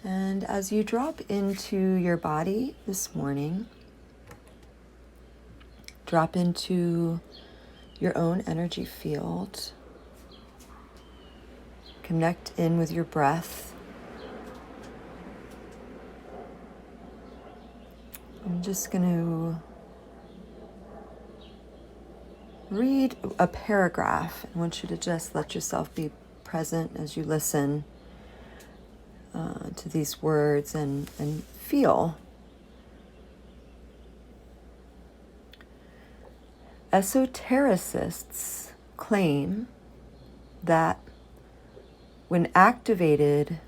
And as you drop into your body this morning, drop into your own energy field. Connect in with your breath. I'm just going to read a paragraph. I want you to just let yourself be present as you listen to these words and feel. Esotericists claim that when activated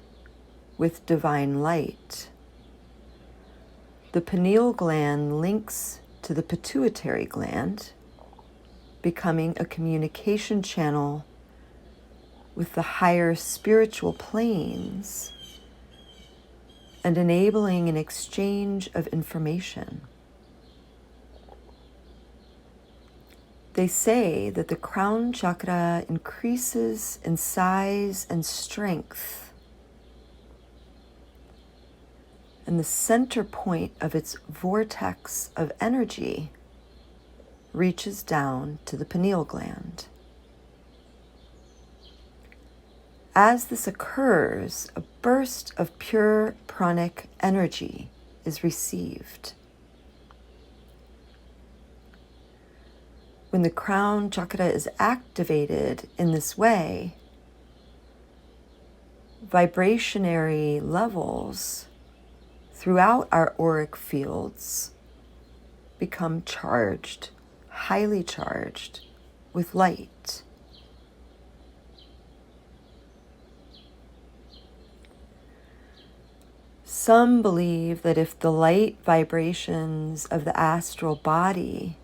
with divine light, the pineal gland links to the pituitary gland, becoming a communication channel with the higher spiritual planes and enabling an exchange of information. They say that the crown chakra increases in size and strength, and the center point of its vortex of energy reaches down to the pineal gland. As this occurs, a burst of pure pranic energy is received. When the crown chakra is activated in this way, vibrationary levels throughout our auric fields become charged, highly charged with light. Some believe that if the light vibrations of the astral body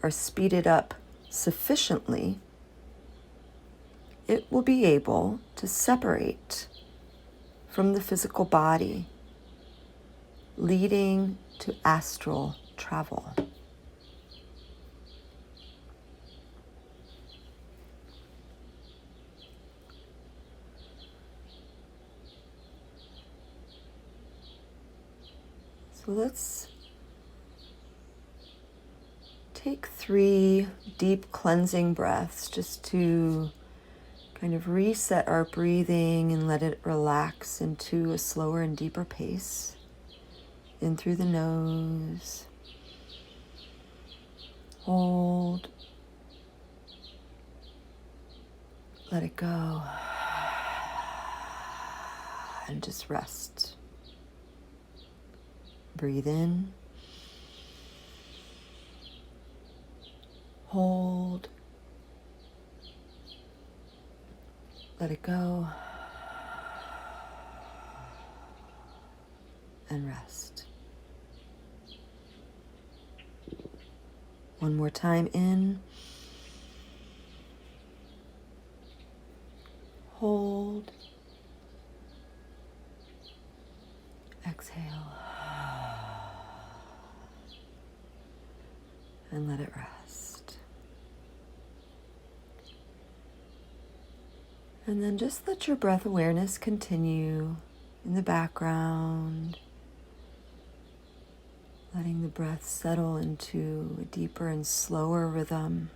are speeded up sufficiently, it will be able to separate from the physical body, leading to astral travel. So let's take 3 deep cleansing breaths just to kind of reset our breathing and let it relax into a slower and deeper pace. In through the nose. Hold. Let it go. And just rest. Breathe in. Hold. Let it go. And rest. One more time in. Hold. Exhale. And let it rest. And then just let your breath awareness continue in the background, letting the breath settle into a deeper and slower rhythm.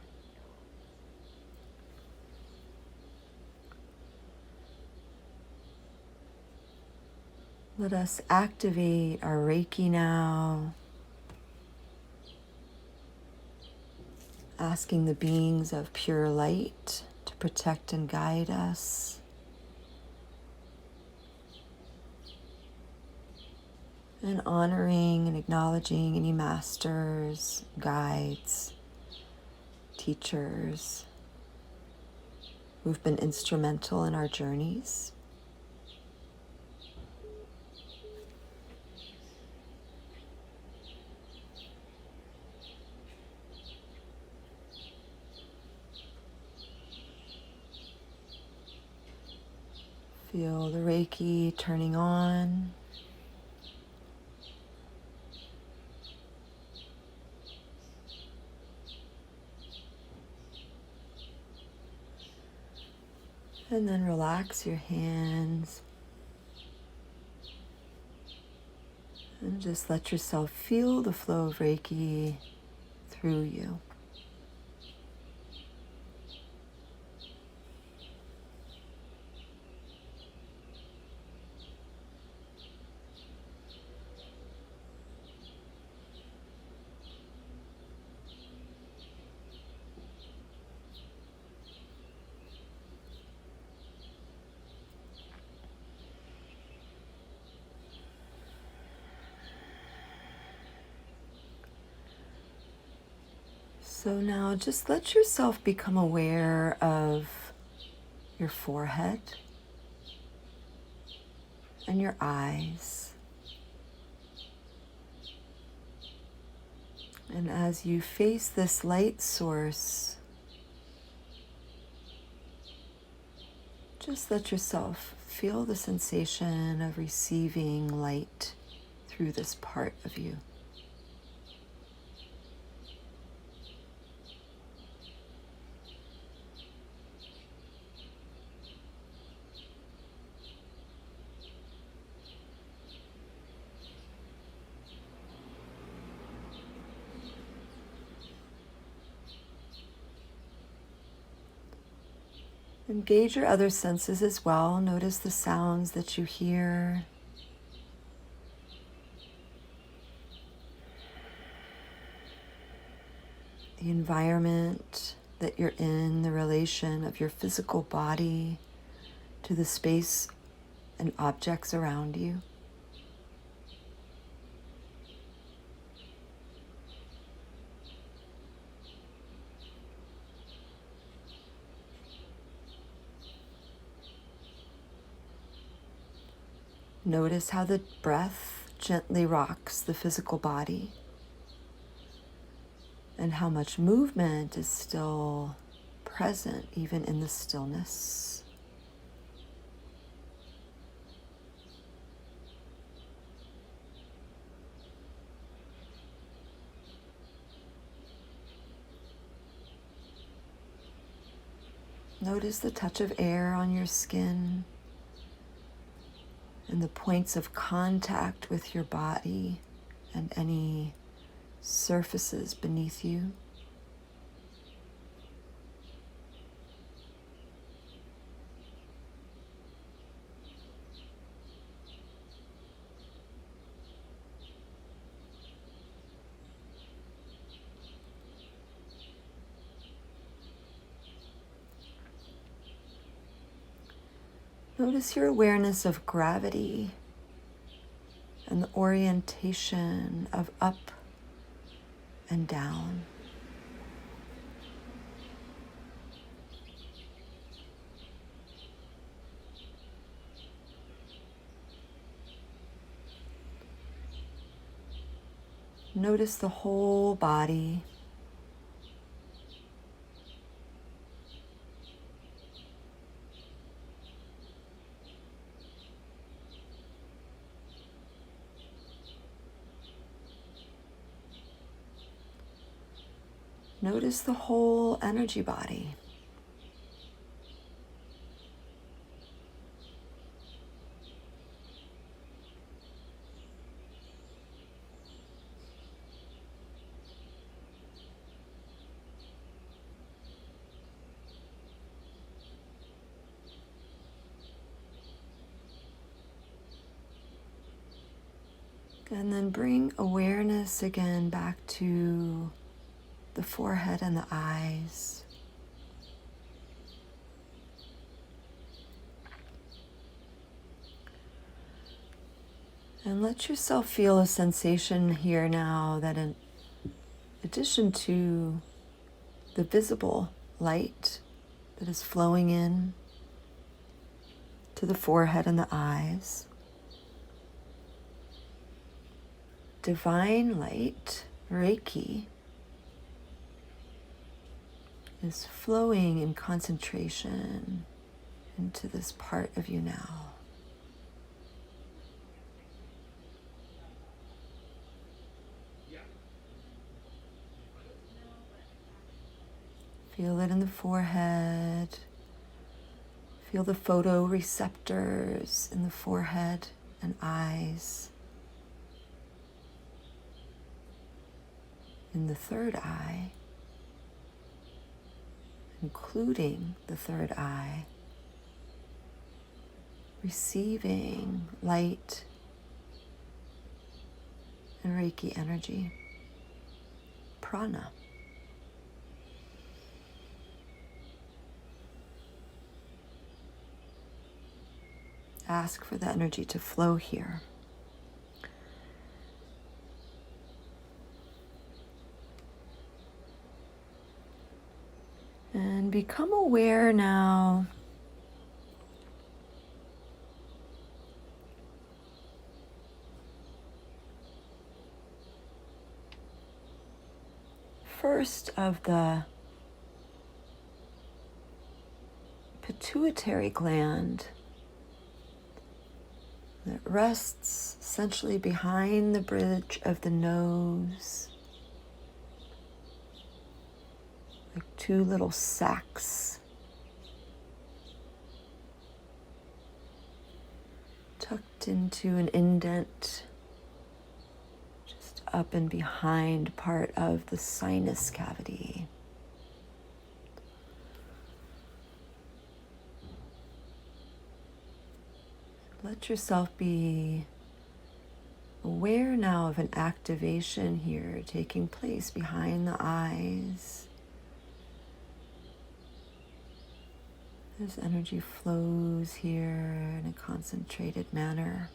Let us activate our Reiki now, asking the beings of pure light to protect and guide us. And honoring and acknowledging any masters, guides, teachers who've been instrumental in our journeys. Feel the Reiki turning on. And then relax your hands. Just let yourself feel the flow of Reiki through you. So now just let yourself become aware of your forehead and your eyes. And as you face this light source, just let yourself feel the sensation of receiving light through this part of you. Engage your other senses as well. Notice the sounds that you hear. The environment that you're in, the relation of your physical body to the space and objects around you. Notice how the breath gently rocks the physical body and how much movement is still present even in the stillness. Notice the touch of air on your skin and the points of contact with your body and any surfaces beneath you. Notice your awareness of gravity and the orientation of up and down. Notice the whole body. Notice the whole energy body. And then bring awareness again back to the forehead and the eyes. And let yourself feel a sensation here now that in addition to the visible light that is flowing in to the forehead and the eyes, divine light, Reiki, is flowing in concentration into this part of you now. Feel it in the forehead. Feel the photoreceptors in the forehead and eyes. in the third eye, including the third eye, receiving light and Reiki energy, prana. Ask for the energy to flow here. And become aware now first of the pituitary gland that rests essentially behind the bridge of the nose, like two little sacs tucked into an indent just up and behind part of the sinus cavity. Let yourself be aware now of an activation here taking place behind the eyes. As energy flows here in a concentrated manner.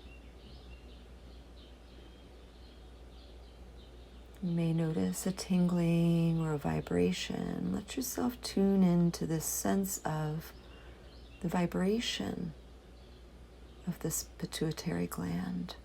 You may notice a tingling or a vibration. Let yourself tune into this sense of the vibration of this pituitary gland.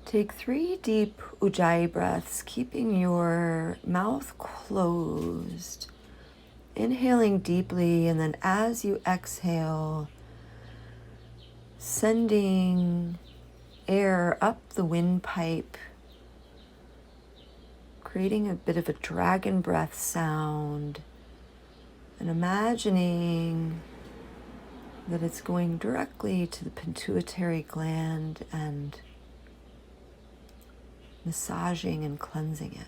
Take 3 deep Ujjayi breaths, keeping your mouth closed. Inhaling deeply, and then as you exhale, sending air up the windpipe, creating a bit of a dragon breath sound, and imagining that it's going directly to the pituitary gland and massaging and cleansing it.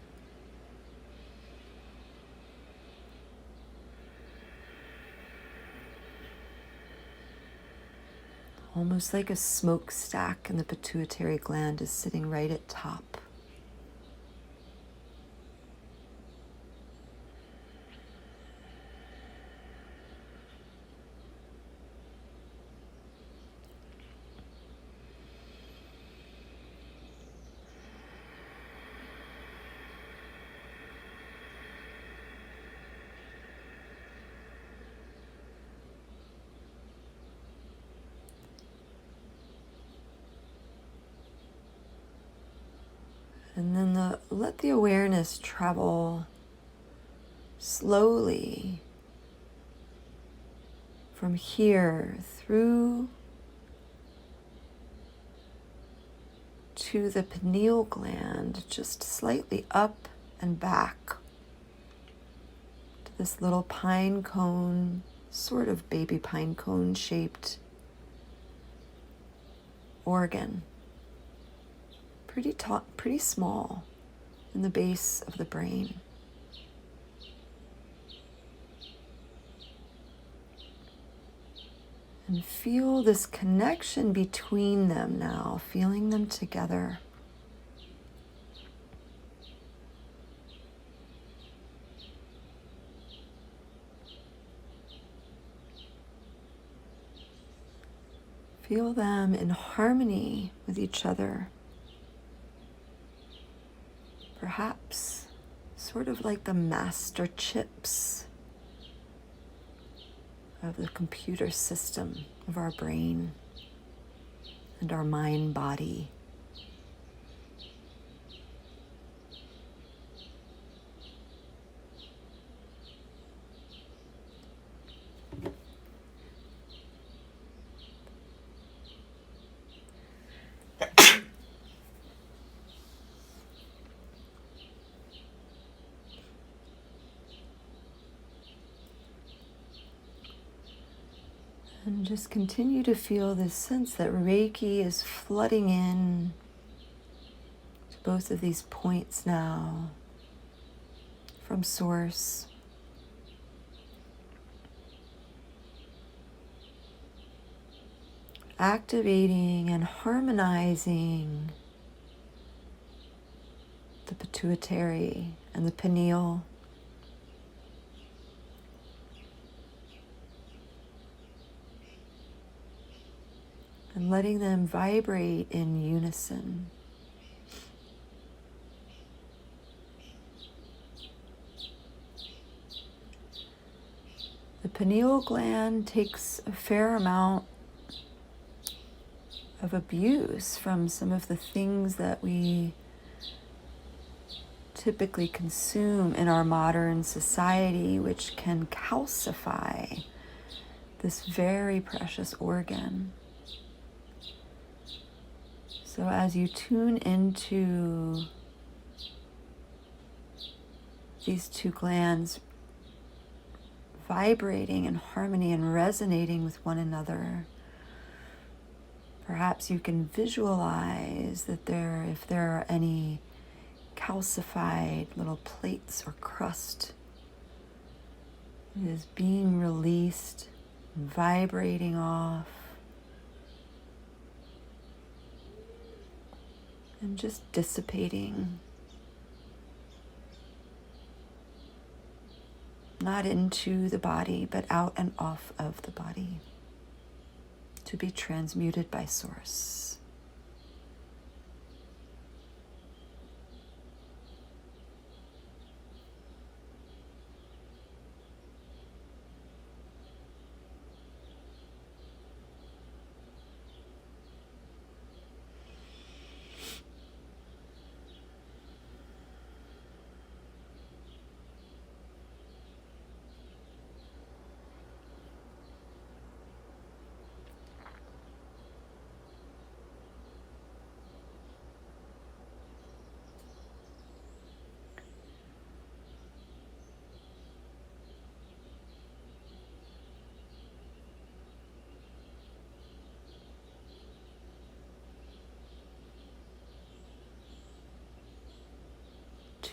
Almost like a smokestack, and the pituitary gland is sitting right at top. And then let the awareness travel slowly from here through to the pineal gland, just slightly up and back to this little pine cone, sort of baby pine cone shaped organ. Pretty small in the base of the brain. And feel this connection between them now, feeling them together. Feel them in harmony with each other. Perhaps sort of like the master chips of the computer system of our brain and our mind body. And just continue to feel this sense that Reiki is flooding in to both of these points now from Source. Activating and harmonizing the Pituitary and the Pineal. And letting them vibrate in unison. The pineal gland takes a fair amount of abuse from some of the things that we typically consume in our modern society, which can calcify this very precious organ. So as you tune into these two glands vibrating in harmony and resonating with one another, perhaps you can visualize that if there are any calcified little plates or crust, it is being released, vibrating off, and just dissipating, not into the body, but out and off of the body, to be transmuted by Source.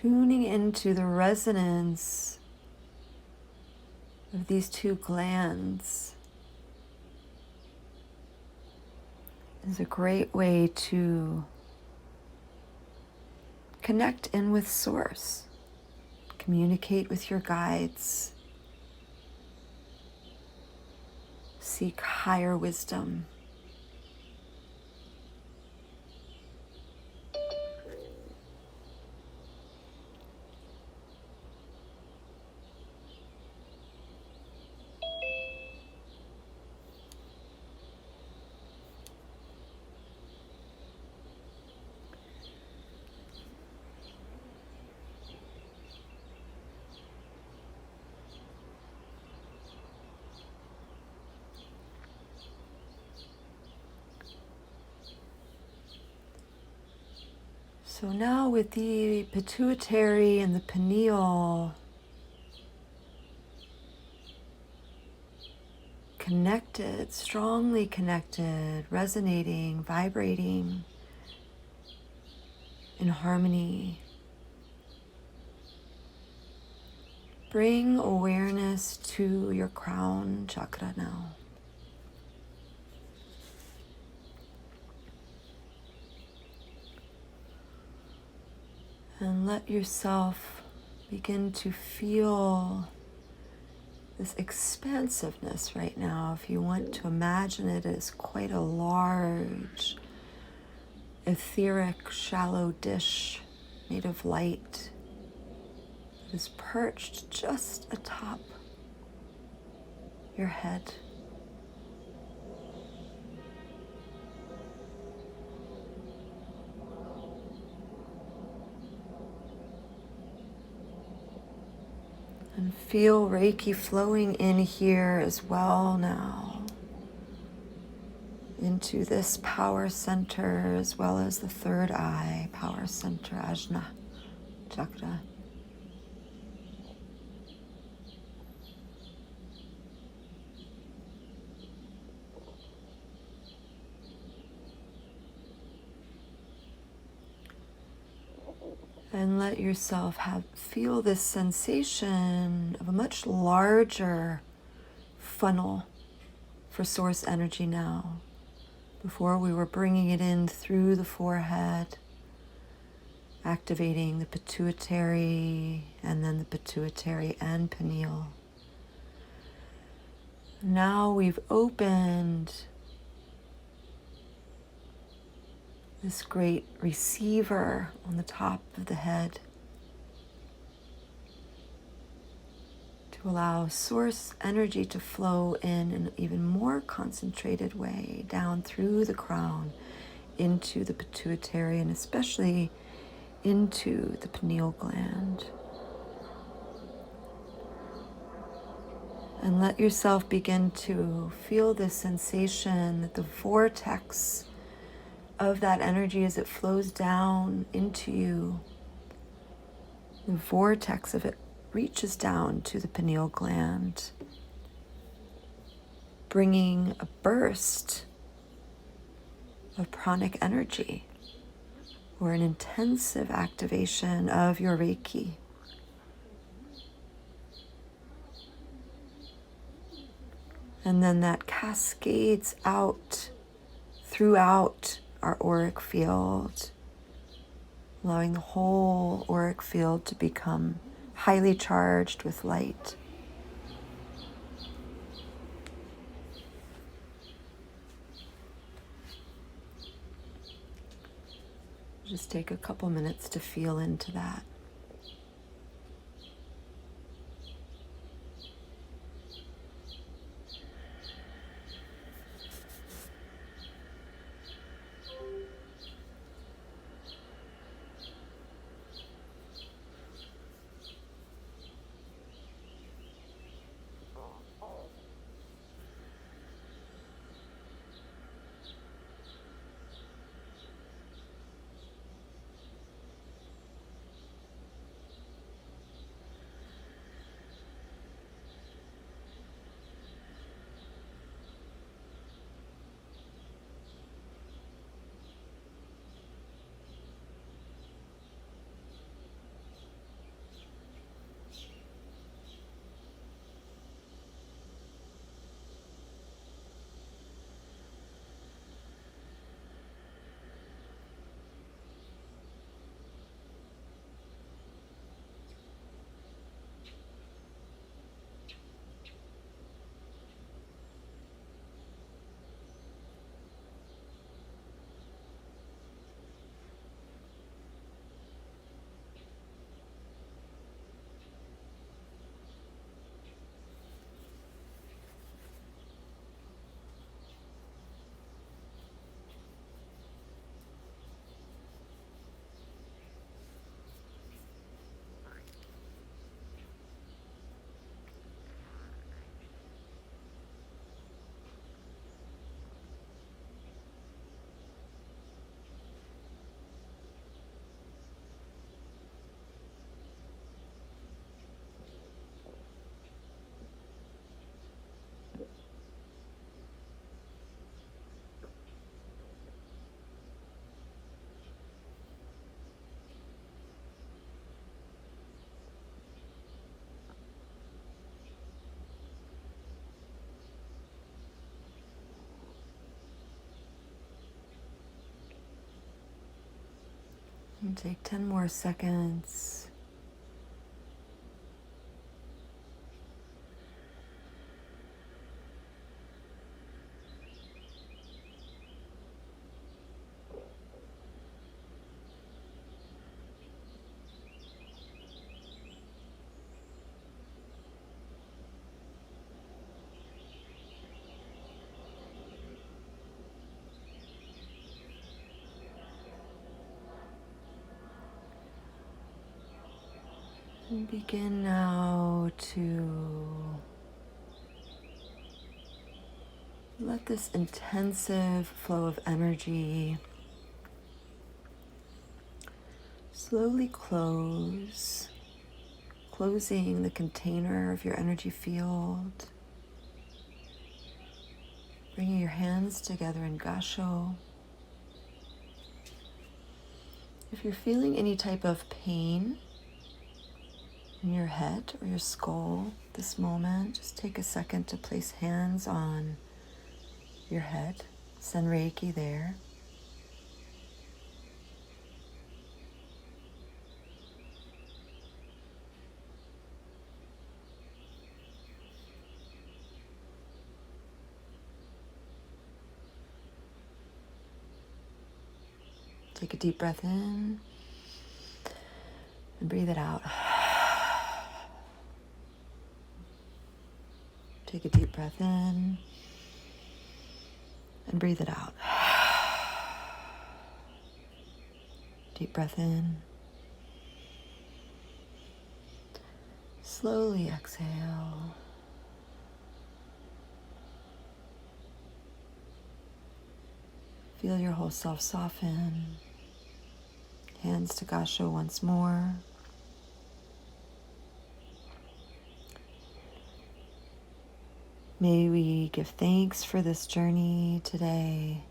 Tuning into the resonance of these two glands is a great way to connect in with Source, communicate with your guides, seek higher wisdom. So now with the pituitary and the pineal connected, strongly connected, resonating, vibrating in harmony, bring awareness to your crown chakra now. And let yourself begin to feel this expansiveness right now. If you want to imagine it as quite a large, etheric, shallow dish made of light that is perched just atop your head. And feel Reiki flowing in here as well now, into this power center as well as the third eye power center, Ajna chakra. And let yourself feel this sensation of a much larger funnel for source energy now. Before we were bringing it in through the forehead, activating the pituitary and then the pituitary and pineal. Now we've opened this great receiver on the top of the head to allow source energy to flow in an even more concentrated way down through the crown into the pituitary and especially into the pineal gland. And let yourself begin to feel this sensation that the vortex of that energy as it flows down into you, the vortex of it reaches down to the pineal gland, bringing a burst of pranic energy or an intensive activation of your Reiki. And then that cascades out throughout our auric field, allowing the whole auric field to become highly charged with light. Just take a couple minutes to feel into that. And take 10 more seconds. And begin now to let this intensive flow of energy slowly close, closing the container of your energy field, bringing your hands together in gasho. If you're feeling any type of pain in your head or your skull this moment, just take a second to place hands on your head. Send Reiki there. Take a deep breath in and breathe it out. Take a deep breath in and breathe it out. Deep breath in. Slowly exhale. Feel your whole self soften. Hands to gasho once more. May we give thanks for this journey today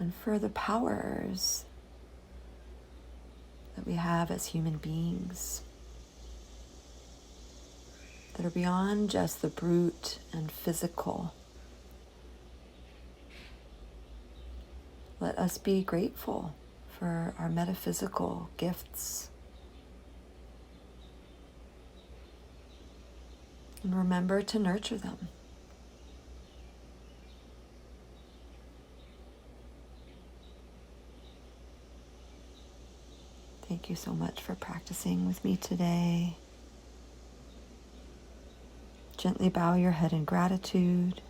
and for the powers that we have as human beings that are beyond just the brute and physical. Let us be grateful for our metaphysical gifts. And remember to nurture them. Thank you so much for practicing with me today. Gently bow your head in gratitude.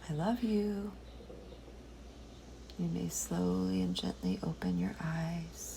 I love you. You may slowly and gently open your eyes.